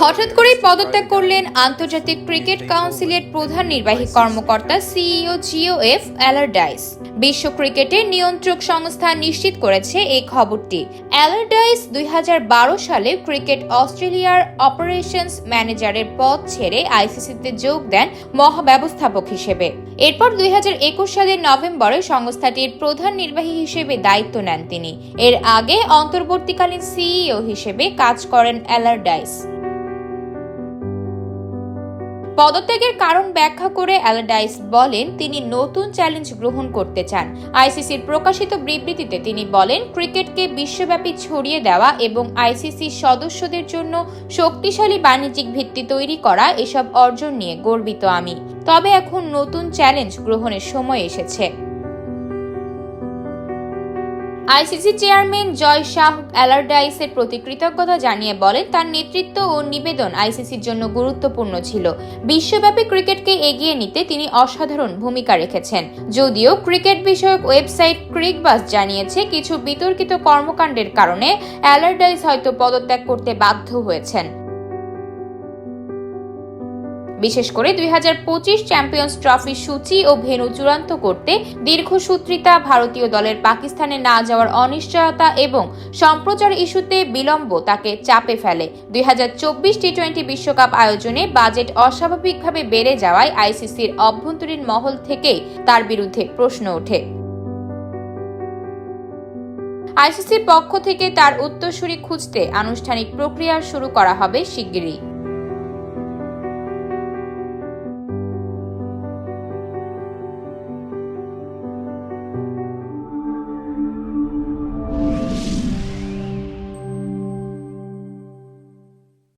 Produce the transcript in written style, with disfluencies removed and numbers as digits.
হঠাৎ করেই পদত্যাগ করলেন আন্তর্জাতিক ক্রিকেট কাউন্সিলের প্রধান নির্বাহী কর্মকর্তা সিইও জিওএফ অ্যালারডাইস। বিশ্ব ক্রিকেটের নিয়ন্ত্রক সংস্থা নিশ্চিত করেছে এই খবরটি। অ্যালারডাইস 2012 সালে ক্রিকেট অস্ট্রেলিয়ার অপারেশনস ম্যানেজারের পদ ছেড়ে আইসিসিতে যোগ দেন মহাব্যবস্থাপক হিসেবে। এরপর 2021 সালের নভেম্বরে সংস্থাটির প্রধান নির্বাহী হিসেবে দায়িত্ব নেন তিনি। এর আগে অন্তর্বর্তীকালীন সিইও হিসেবে কাজ করেন অ্যালারডাইস। পদত্যাগের কারণ ব্যাখ্যা করে অ্যালারডাইস বলেন তিনি নতুন চ্যালেঞ্জ গ্রহণ করতে চান। আইসিসির প্রকাশিত বিবৃতিতে তিনি বলেন, ক্রিকেটকে বিশ্বব্যাপী ছড়িয়ে দেওয়া এবং আইসিসি সদস্যদের জন্য শক্তিশালী বাণিজ্যিক ভিত্তি তৈরি করা এসব অর্জন নিয়ে গর্বিত আমি। তবে এখন নতুন চ্যালেঞ্জ গ্রহণের সময় এসেছে। আইসিসি চেয়ারম্যান জয় শাহ অ্যালারডাইসের প্রতি কৃতজ্ঞতা জানিয়ে বলেন, তার নেতৃত্ব ও নিবেদন আইসিসির জন্য গুরুত্বপূর্ণ ছিল। বিশ্বব্যাপী ক্রিকেটকে এগিয়ে নিতে তিনি অসাধারণ ভূমিকা রেখেছেন। যদিও ক্রিকেট বিষয়ক ওয়েবসাইট ক্রিকবাজ জানিয়েছে, কিছু বিতর্কিত কর্মকাণ্ডের কারণে অ্যালারডাইস হয়তো পদত্যাগ করতে বাধ্য হয়েছেন। বিশেষ করে 2025 চ্যাম্পিয়ন্স ট্রফির সূচি ও ভেন্যু চূড়ান্ত করতে দীর্ঘসূত্রিতা, ভারতীয় দলের পাকিস্তানে না যাওয়ার অনিশ্চয়তা এবং সম্প্রচার ইস্যুতে বিলম্ব তাকে চাপে ফেলে। 2024 টি-20 বিশ্বকাপ আয়োজনে বাজেট অস্বাভাবিকভাবে বেড়ে যাওয়ায় আইসিসির অভ্যন্তরীণ মহল থেকেই তার বিরুদ্ধে প্রশ্ন ওঠে। আইসিসির পক্ষ থেকে তার উত্তরসূরি খুঁজতে আনুষ্ঠানিক প্রক্রিয়া শুরু করা হবে শিগগিরই।